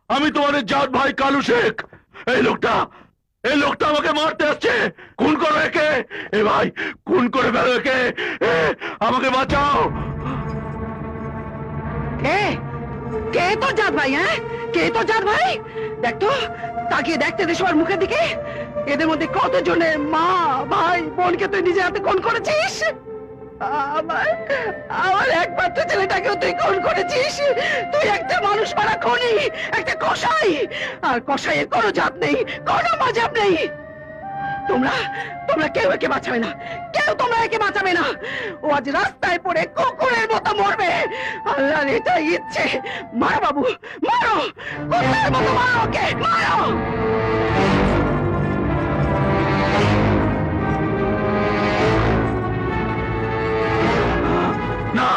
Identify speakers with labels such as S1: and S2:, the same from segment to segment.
S1: আমি তোমাদের জাত ভাই কালু শেখ। এই লোকটা আমাকে মারতে আসছে। খুন করো একে। এ ভাই, খুন করে ফেলো একে। আমাকে বাঁচাও।
S2: কে কে তো জাত ভাই? হ্যাঁ, কে তো জাত ভাই? দেখ তো, তাকিয়ে দেখতে দে সবার মুখের দিকে। এদের মধ্যে কতজনের মা ভাই বোনকে তুই নিজে হাতে খুন করেছিস? আমার একমাত্র ছেলেটাকেও তুই খুন করেছিস। তুই একটা মানুষ মারা খুনি, একটা কসাই। আর কসাইয়ের কোনো জাত নেই, কোনো মাজাব নেই। তোমরা কেউ একে বাঁচাবে না, কেউ তোমরা একে বাঁচাবে না। ও আজ রাস্তায় পড়ে কুকুরের মতো মরবে। আল্লাহর এটাই ইচ্ছে। মারো বাবু, মারো, কুকুরের মতো মারো ওকে, মারো।
S1: না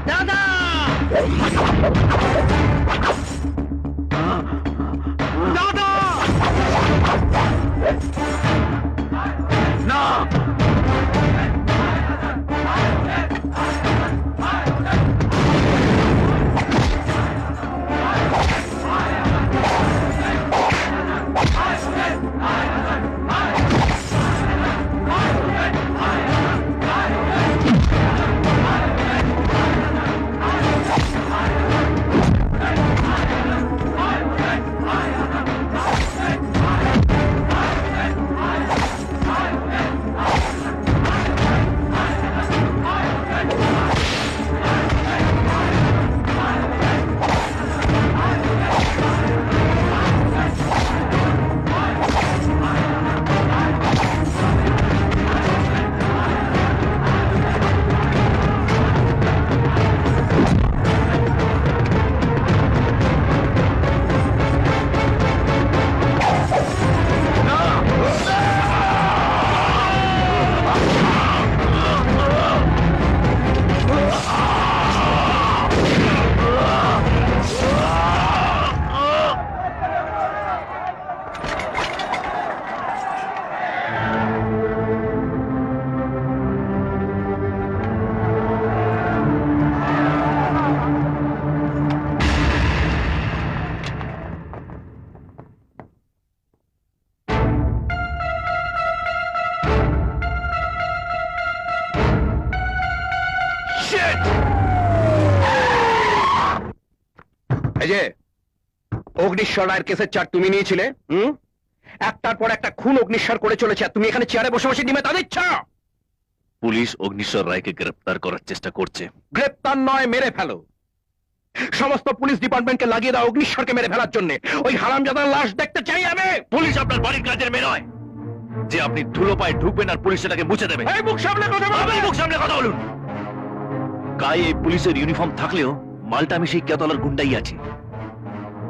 S2: দাদা,
S1: দাদা, না।
S3: অগ্নিশ্বর রায়ের কেসের চার তুমি নিয়েছিলে। একটার পর একটা খুন অগ্নিশ্বর করে চলেছে, আর তুমি এখানে চেয়ারে বসে বসে নিমে তা দিচ্ছ।
S1: পুলিশ অগ্নিশ্বর রায়কে গ্রেপ্তার করার চেষ্টা করছে।
S3: গ্রেপ্তার নয়, মেরে ফেলো। সমস্ত পুলিশ ডিপার্টমেন্টকে লাগিয়ে দাও অগ্নিশ্বরকে মেরে ফেলার জন্য। ওই হারামজাদার লাশ দেখতে চাই আমি।
S1: পুলিশ আপনার বাড়ির কাজের মেয়ে নয় যে আপনি ধুলো পায়ে ঢুকবেন আর পুলিশ সেটাকে মুছে দেবে।
S3: এই মুখ সামলে কথা বলুন।
S1: মুখ সামনে কথা বলুন। গায়ে এই পুলিশের ইউনিফর্ম থাকলেও মালটা আমি সেই কেতলার গুন্ডাই আছি।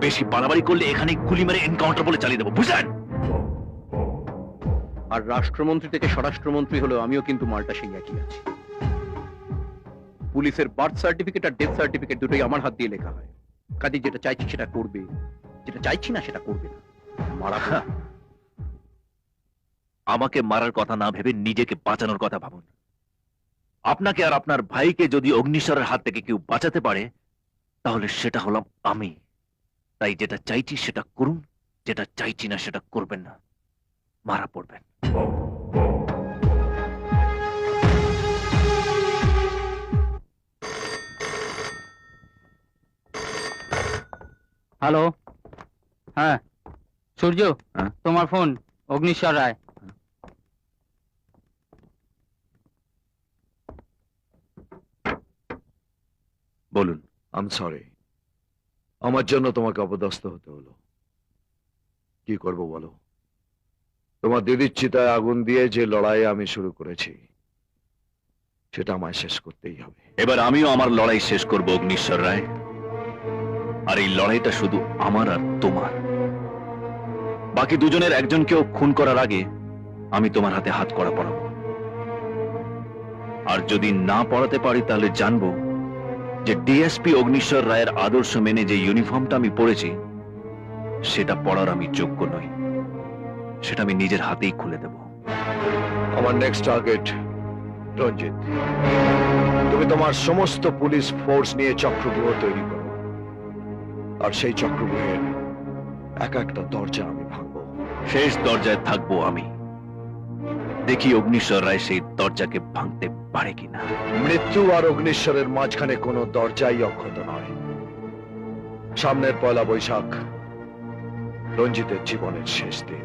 S1: বেশি বাড়াবাড়ি করলে এখানে গুলি মেরে এনকাউন্টার বলে চালিয়ে দেবো, বুঝলেন?
S3: আর রাষ্ট্রমন্ত্রী থেকে স্বরাষ্ট্রমন্ত্রী হলো আমিও কিন্তু মালটা সেই একই আছি। পুলিশের বার্থ সার্টিফিকেট আর ডেথ সার্টিফিকেট দুটোই আমার হাত দিয়ে লেখা হয়। কাজে যেটা চাইছি সেটা করবে, যেটা চাইছি না সেটা করবে না। মারা
S1: আমাকে মারার কথা না ভেবে নিজেকে বাঁচানোর কথা ভাবুন। আপনাকে আর আপনার ভাইকে যদি অগ্নিশ্বরের হাত থেকে কেউ বাঁচাতে পারে তাহলে সেটা হলাম আমি।
S4: তাই যেটা চাইছি সেটা করুন, যেটা চাইছি না সেটা করবেন না, মারা পড়বেন।
S5: হ্যালো, হ্যাঁ সূর্য,
S4: হ্যাঁ?
S5: তোমার ফোন, অগ্নিশ্বর রায়।
S4: বলুন।
S1: আই এম সরি, আমার জন্য তোমাকে অপদস্থ হতে হলো। কি করব বলো? তোমার দিদির চিতায় আগুন দিয়ে যে লড়াই আমি শুরু করেছি সেটা আমায় শেষ করতেই হবে।
S4: এবার আমিও আমার লড়াই শেষ করব অগ্নিশ্বর রায়। আর এই লড়াইটা শুধু আমার আর তোমার। বাকি দুজনের একজনকেও খুন করার আগে আমি তোমার হাতে হাত করা পড়াবো। আর যদি না পড়াতে পারি তাহলে জানবো যে ডিএসপি অগ্নিশ্বর রায়ের আদর্শ মেনে যে ইউনিফর্মটা আমি পরেছি সেটা পড়ার আমি যোগ্য নই। সেটা আমি নিজের হাতেই খুলে দেব।
S1: আমার নেক্সট টার্গেট রঞ্জিত। তুমি তোমার সমস্ত পুলিশ ফোর্স নিয়ে চক্রব্যূহ তৈরি করো, আর সেই চক্রব্যূহের এক একটা দরজা আমি ভাঙবো।
S4: শেষ দরজায় থাকবো আমি। দেখি অগ্নিশ্বর রায় সেই দরজাকে ভাঙতে পারে কিনা।
S1: মৃত্যু আর অগ্নিশ্বরের মাঝখানে কোনো দরজাই অক্ষত নয়। সামনের পয়লা বৈশাখ রঞ্জিতের জীবনের শেষ দিন।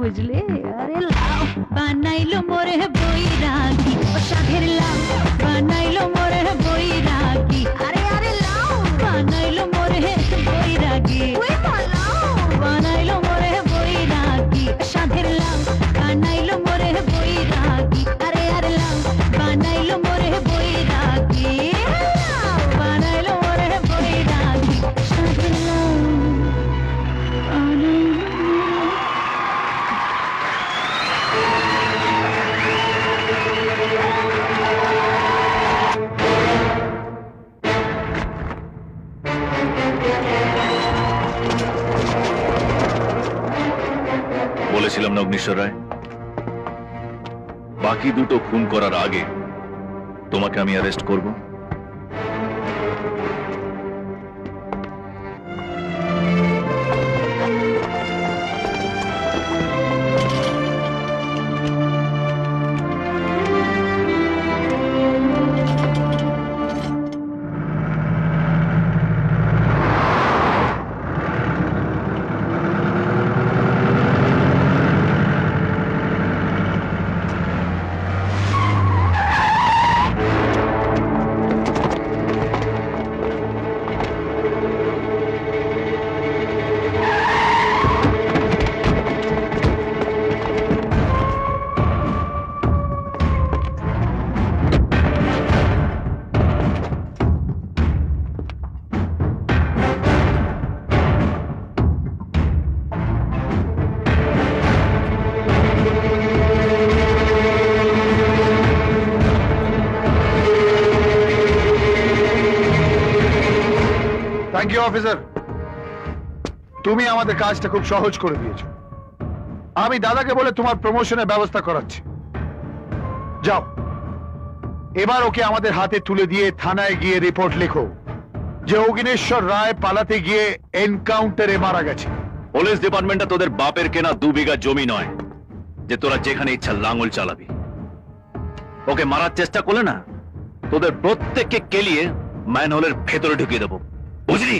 S6: বুঝলে? আরে লাউ বানাইলো মোরে বৈরাগী, ও সাধের লাউ বানাইলো মোরে বৈরাগী। আরে আরে লাউ বানাইলো মোরে বৈরাগী, ওই লাউ বানাইলো মোরে বৈরাগী, সাধের লাউ বানাইলো মোরে বৈরাগী। আরে আরে লাউ বানাইলো মোরে বৈরাগী, লাউ বানাইলো মোরে বৈরাগী, সাধের লাউ বানাইলো
S4: বলেছিলাম না অগ্নিশ্বর রায়, বাকি দুটো খুন করার আগে তোমাকে আমি অ্যারেস্ট করব।
S7: থ্যাংক ইউ অফিসার, তুমি আমাদের কাজটা খুব সহজ করে দিয়েছো। আমি দাদাকে বলে তোমার প্রমোশনের ব্যবস্থা করাচ্ছি। যাও, এবার ওকে আমাদের হাতে তুলে দিয়ে থানায় গিয়ে রিপোর্ট লেখো যে অগ্নেশ্বর রায় পালাতে গিয়ে এনকাউন্টারে মারা গেছে।
S4: পুলিশ ডিপার্টমেন্টটা তোদের বাপের কেনা 2 বিঘা জমি নয় যে তোরা যেখানে ইচ্ছা লাঙ্গল চালাবি। ওকে মারার চেষ্টা করলে না, তোদের প্রত্যেককে কেলিয়ে ম্যানহোলের ভেতরে ঢুকিয়ে দেবো, বুঝলি?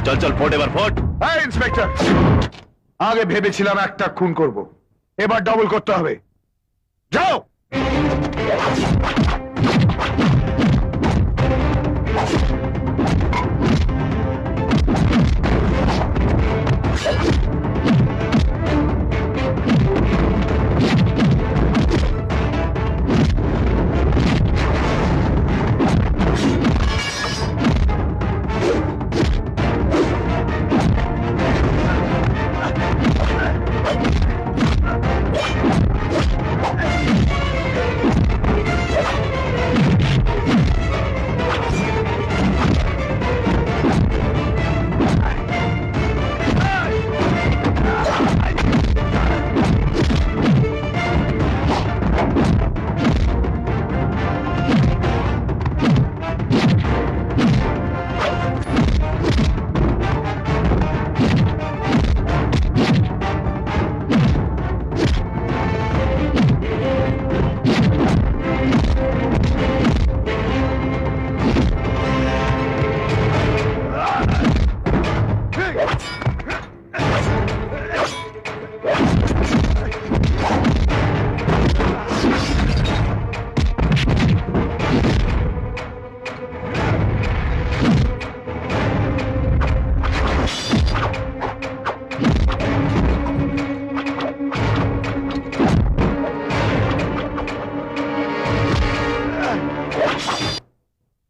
S4: চল চল, ফোট এবার ফোট।
S7: হ্যাঁ ইন্সপেক্টর, আগে ভেবেছিলাম একটা খুন করব, এবার ডবল করতে হবে। যাও।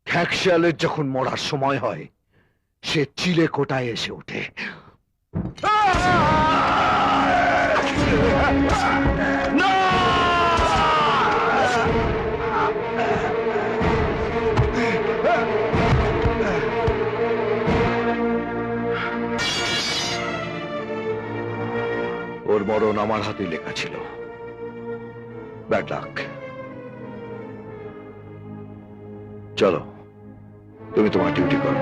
S1: খ্যাকশিয়ালের যখন মরার সময় হয়, সে চিলে কোটায় এসে ওঠে। ওর মরণ আমার হাতে লেখা ছিল। Bad luck. চলো, তুমি তোমার ডিউটি করো।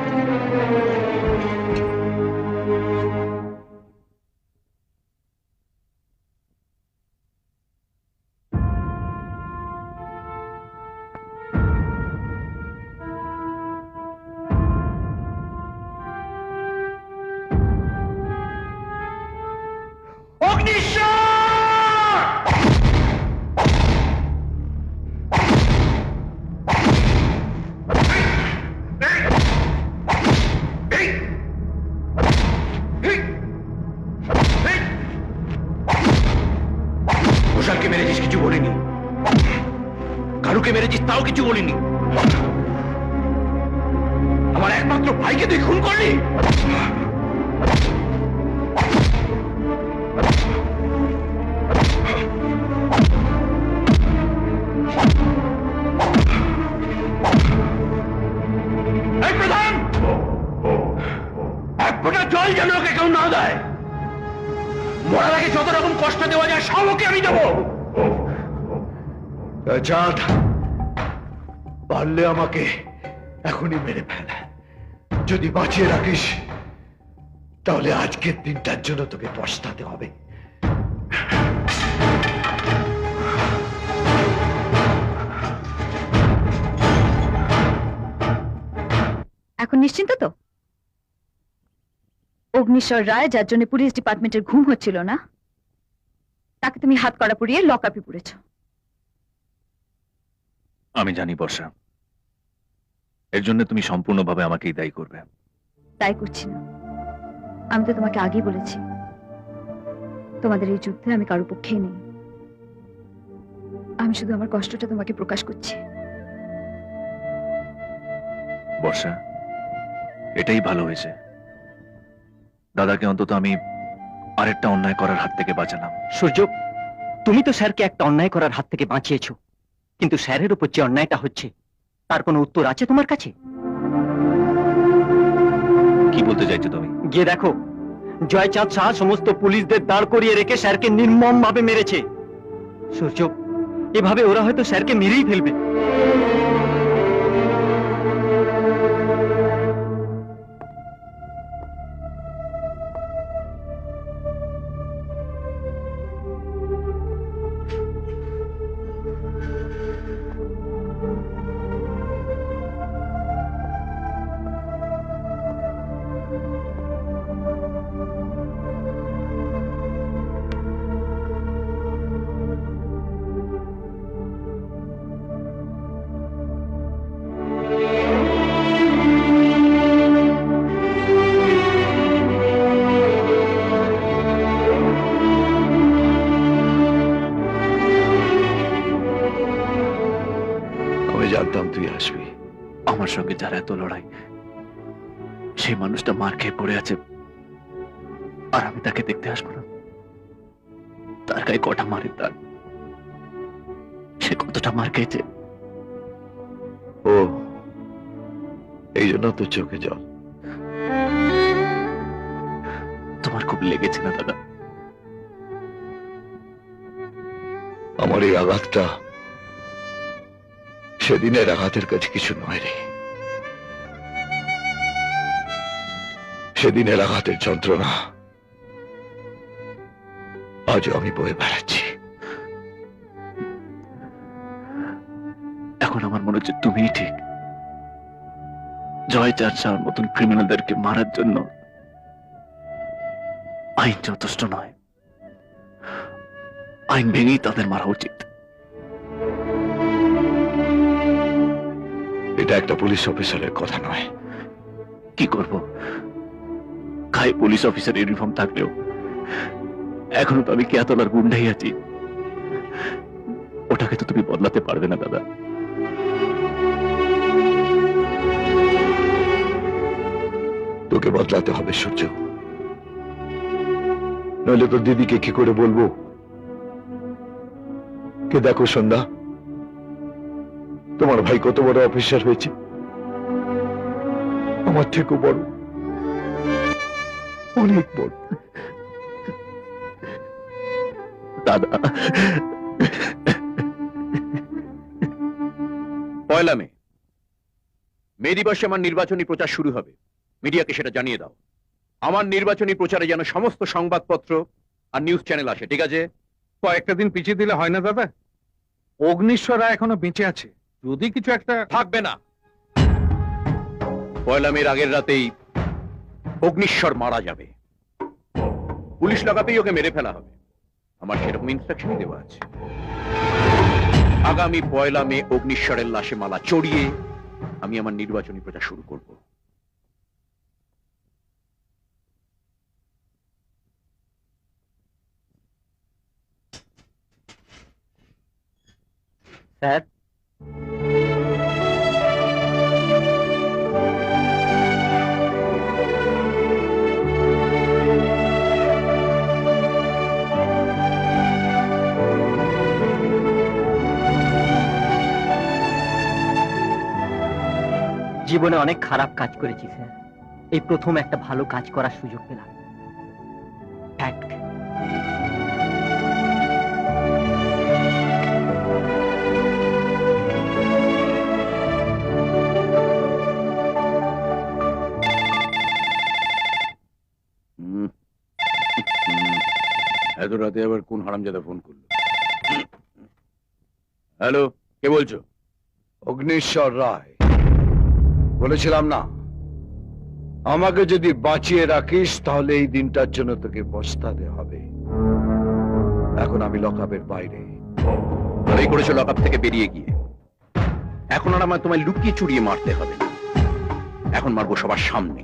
S3: মেরেছিস কিছু বলিনি, কারুকে মেরেছিস তাও কিছু বলিনি, আমার একমাত্র ভাইকে তুই খুন করলি। এই প্রধান, এক ফোঁটা জল যেন ওকে কেউ না দেয়, মরার আগে যত রকম কষ্ট দেওয়া যায় সব ওকে আমি দেবো।
S1: চাঁদ, পারলে আমাকে এখনই মেরে ফেল। যদি বাঁচিয়ে রাখিস তাহলে আজকের দিনটার জন্য তোকে পস্তাতে হবে।
S6: এখন নিশ্চিন্ত তো? অগ্নিশ্বর রায়, যার জন্য পুলিশ ডিপার্টমেন্টের ঘুম হচ্ছিল না, তাকে তুমি হাত কড়া পুড়িয়ে লকআপে পুড়েছ।
S4: আমি জানি বর্ষা, এর জন্য তুমি সম্পূর্ণভাবে আমাকেই দায়ী করবে।
S6: তাই করছি না, আমি তো তোমাকে আগেই বলেছি তোমাদের এই যুদ্ধে আমি কারো পক্ষেই নেই। আমি শুধু আমার কষ্টটা তোমাকে প্রকাশ করছি।
S4: বর্ষা, এটাই ভালো হয়েছে, দাদাকে অন্তত আমি আরেকটা অন্যায় করার হাত থেকে বাঁচালাম।
S3: সূর্য, তুমি তো স্যারকে একটা অন্যায় করার হাত থেকে বাঁচিয়েছো, কিন্তু স্যারের উপর যে অন্যায়টা হচ্ছে তার কোনো উত্তর আছে তোমার কাছে?
S4: কি বলতে চাইছো তুমি?
S3: গিয়ে দেখো, জয়চাঁদ শাহ সমস্ত পুলিশদের দাঁড় করিয়ে রেখে স্যারকে নির্মম ভাবে মেরেছে। সূর্য, এভাবে ওরা হয়তো স্যারকে মেরেই ফেলবে।
S1: আমি জানতাম তুই আসবি।
S4: আমার সঙ্গে যারা এত লড়াই, সেই মানুষটা মার খেয়ে পড়ে আছে, আর আমি তাকে দেখতে আসবো না? তার গায়ে কটা মারের দাগ, সে কতটা মার খেয়েছে।
S1: ও, এই জন্য তোর চোখে জল।
S4: তোমার খুব লেগেছে না দাদা?
S1: আমার এই আঘাতটা সেদিনের আঘাতের কাছে কিছু নয় রে। সেদিনের আঘাতের যন্ত্রণা আজও আমি বয়ে বেড়াচ্ছি।
S4: এখন আমার মনে হচ্ছে তুমিই ঠিক। জয়চাঁদ শাহর মতন ক্রিমিনালদেরকে মারার জন্য আইন যথেষ্ট নয়, আইন ভেঙেই তাদের মারা উচিত।
S1: এটা একটা পুলিশ অফিসারের কথা নয়।
S4: কি করব, গায়ে পুলিশ অফিসার ইউনিফর্ম থাকলেও এখনো তো আমি কেয়াতলার গুন্ডাই আছি। ওটাকে তো তুমি বদলাতে পারবে না দাদা।
S1: তোকে বদলাতে হবে সূর্য, নইলে তোর দিদিকে কি করে বলবো? কে দেখো সন্ধ্যা, তোমার ভাই কত বড় অফিসার হয়েছে, আমার থেকেও বড়, অনেক বড়।
S4: দাদা,
S3: পয়লা মে দিবসে আমার নির্বাচনী প্রচার শুরু হবে, মিডিয়াকে সেটা জানিয়ে দাও। আমার নির্বাচনী প্রচারে যেন সমস্ত সংবাদপত্র আর নিউজ চ্যানেল আসে, ঠিক আছে?
S8: কয়েকটা দিন পিছিয়ে দিলে হয় না দাদা? অগ্নিশ্বর রায় এখনো বেঁচে আছে, যদি কিছু একটা
S3: থাকবে না। পয়লা মের আগের রাতেই অগ্নিশ্বর মারা যাবে, পুলিশ লাগাতেই ওকে মেরে ফেলা হবে। আমার সেরকম ইনস্ট্রাকশনই দেওয়া আছে। আগামী পয়লা মে অগ্নিশ্বরের লাশে মালা চড়িয়ে আমি আমার নির্বাচনী প্রচার শুরু করব।
S5: স্যার
S9: জীবনে অনেক খারাপ কাজ করেছি স্যার, এই প্রথম একটা ভালো কাজ করার সুযোগ পেলাম। ফ্যাক্ট।
S3: এত রাতে আবার কোন হারামজাদা ফোন করলো? হ্যালো, কে বলছো?
S1: অগ্নিশ্বর রায়। বলেছিলাম না, আমাকে যদি বাঁচিয়ে রাখিস তাহলে এই দিনটার জন্য তোকে পস্তাতে হবে। এখন আমি লকআপের বাইরে।
S3: ভালোই করেছো লকআপ থেকে বেরিয়ে গিয়ে। এখন আর আমায় তোমায় লুকিয়ে চুরিয়ে মারতে হবে না। এখন মারবো সবার সামনে।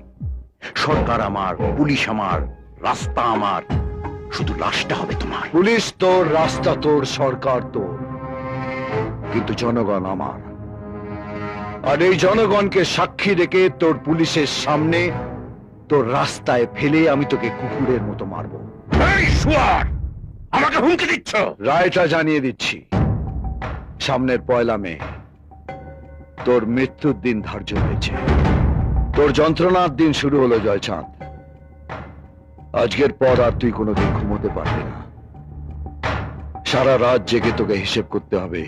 S3: সরকার আমার, পুলিশ আমার, রাস্তা আমার, শুধু লাশটা হবে তোমার।
S1: পুলিশ তোর, রাস্তা তোর, সরকার তোর, কিন্তু জনগণ আমার। আর এই জনগণকে সাক্ষী রেখে তোর পুলিশের সামনে তোর রাস্তায় ফেলে আমি তোকে কুকুরের মতো মারবো।
S3: এই শুয়ার! আমাকে হুমকি দিচ্ছ?
S1: রায়টা জানিয়ে দিচ্ছি, সামনের 1 মে তোর মৃত্যুর দিন ধার্য হয়েছে। তোর যন্ত্রণার দিন শুরু হলো জয়চাঁদ। আজকের পর আর তুই কোনোদিন ঘুমোতে পারবি না। সারা রাত জেগে তোকে হিসেব করতে হবে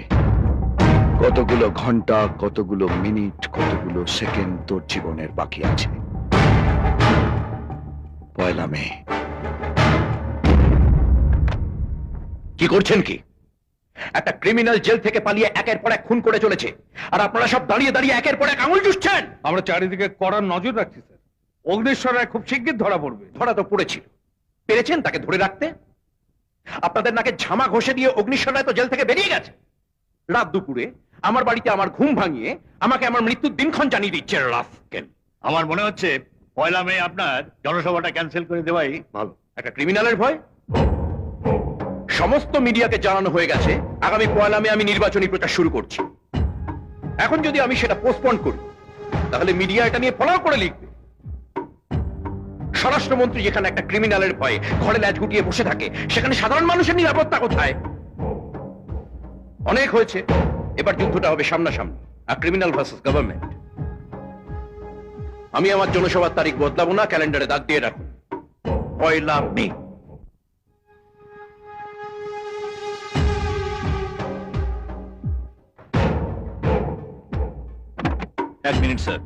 S1: কতগুলো ঘন্টা, কতগুলো মিনিট, কতগুলো সেকেন্ড তোর জীবনের বাকি আছে। 1 মে।
S3: কি করছেন কি? একটা ক্রিমিনাল জেল থেকে পালিয়ে একের পর এক খুন করে চলেছে, আর আপনারা সব দাঁড়িয়ে দাঁড়িয়ে একের পর এক আঙুল চুষছেন।
S8: আমরা চারিদিকে কড়া নজর রাখছি স্যার। অগ্নিশ্বর রায় খুব শিগগির ধরা পড়বে।
S3: ধরা তো পড়েছিল, পেরেছেন তাকে ধরে রাখতে? আপনাদের নাকে ঝামা ঘষে দিয়ে অগ্নিশ্বর রায় তো জেল থেকে বেরিয়ে গেছে। রাত দুপুরে আমার বাড়িতে আমার ঘুম ভাঙিয়ে আমাকে আমার মৃত্যুর দিনক্ষণ জানিয়ে দিচ্ছে রাস্কেল।
S10: আমার মনে হচ্ছে 1 মে আপনার জনসভাটা ক্যান্সেল করে দেওয়াই ভালো।
S3: একটা ক্রিমিনালের ভয়? সমস্ত মিডিয়াকে জানানো হয়ে গেছে আগামী 1 মে আমি নির্বাচনী প্রচার শুরু করছি। এখন যদি আমি সেটা পোস্টপোন করি তাহলে মিডিয়া এটা নিয়ে ফলো করে লিখবে। স্বরাষ্ট্রমন্ত্রী যেখানে একটা ক্রিমিনালের ভয়ে ঘরে ল্যাজ গুটিয়ে বসে থাকে, সেখানে সাধারণ মানুষের নিরাপত্তা কোথায়? অনেক হয়েছে, এবার যুদ্ধটা হবে সামনাসামনি, আর ক্রিমিনাল ভার্সেস গভর্নমেন্ট। আমি আমার জনসভার তারিখ বদলাবো না, ক্যালেন্ডারে দাগ দিয়ে রাখুন 1 মে।
S4: এক মিনিট স্যার।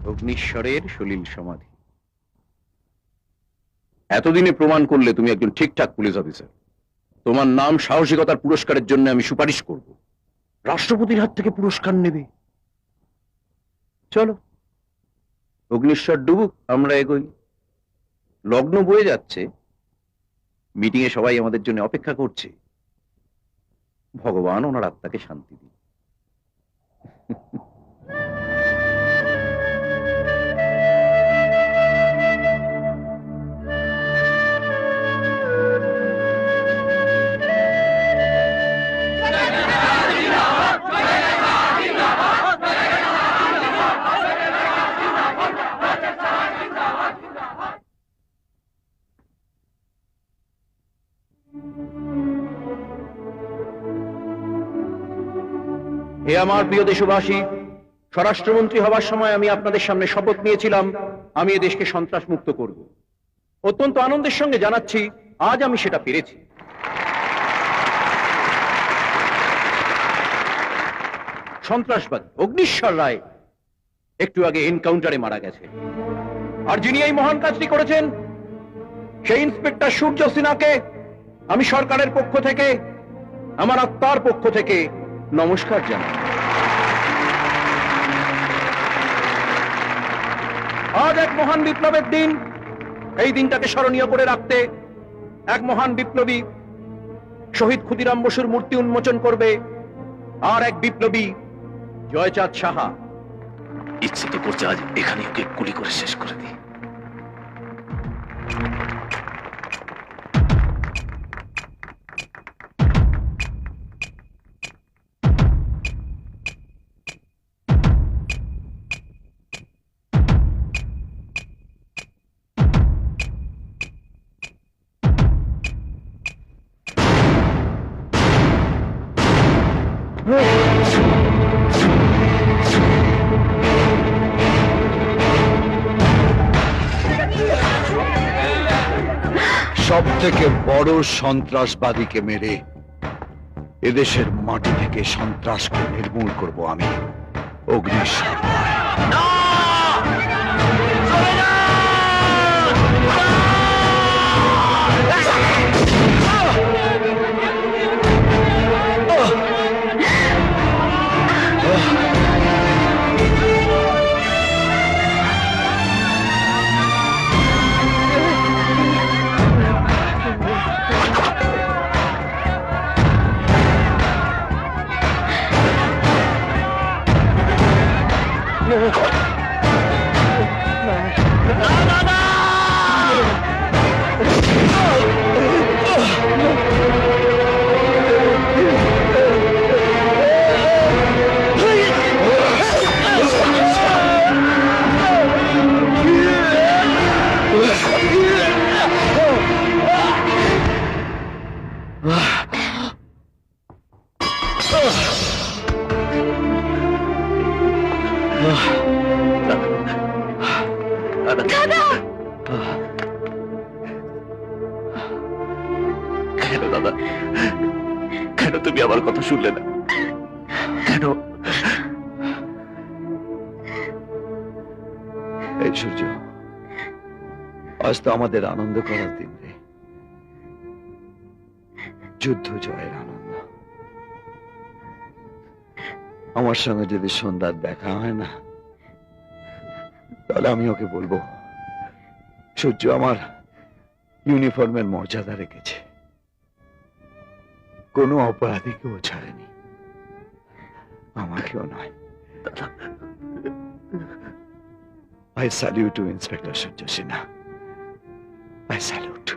S3: অগ্নিশ্বরের সলিল সমাধি। এতদিনে প্রমাণ করলে তুমি একজন ঠিকঠাক পুলিশ অফিসার। তোমার নাম সাহসিকতার পুরস্কারের জন্য আমি সুপারিশ করব। রাষ্ট্রপতির হাত থেকে পুরস্কার নেবে। চলো, অগ্নিশ্বর ডুবুক, আমরা এগোই। লগ্ন বয়ে যাচ্ছে, মিটিং এ সবাই আমাদের জন্য অপেক্ষা করছে। ভগবান ওনার আত্মাকে শান্তি দিন। হে আমার প্রিয় দেশবাসী, স্বরাষ্ট্রমন্ত্রী হবার সময় আমি আপনাদের সামনে শপথ নিয়েছিলাম আমি এ দেশকে সন্ত্রাস মুক্ত করব। অত্যন্ত আনন্দের সঙ্গে জানাচ্ছি আজ আমি সেটা পেরেছি। সন্ত্রাসবাদী অগ্নিশ্বর রায় একটু আগে এনকাউন্টারে মারা গেছে। আর যিনি এই মহান কাজটি করেছেন সেই ইন্সপেক্টর সূর্য সিনহাকে আমি সরকারের পক্ষ থেকে, আমার আত্মার পক্ষ থেকে নমস্কার জানাই। আজ এক মহান বিপ্লবের দিন। এই দিনটাকে স্মরণীয় করে রাখতে এক মহান বিপ্লবী শহীদ ক্ষুদিরাম বসুর মূর্তি উন্মোচন করবে, আর এক বিপ্লবী জয়চাঁদ সাহা।
S4: ইচ্ছে তো করছে আজ এখানে ওকে গুলি করে শেষ করে দিই।
S1: সব থেকে বড় সন্ত্রাসবাদীকে মেরে এদেশের মাটি থেকে সন্ত্রাসকে নির্মূল করব আমি, অগ্নিশ্বর রায়।
S4: কেন দাদা, কেন তুমি আমার কথা শুনলে না? কেন?
S1: এই সূর্য, আজ তো আমাদের আনন্দ করার দিন রে, যুদ্ধ জয়ের আনন্দ। আমার সঙ্গে যদি সন্ধ্যার দেখা হয় না, তাহলে আমি ওকে বলবো সূর্য আমার ইউনিফর্মের মর্যাদা রেখেছে, কোনো অপরাধীকেও ছাড়েনি, আমাকেও নয়। I salute you, Inspector Sujya Sinha. I salute.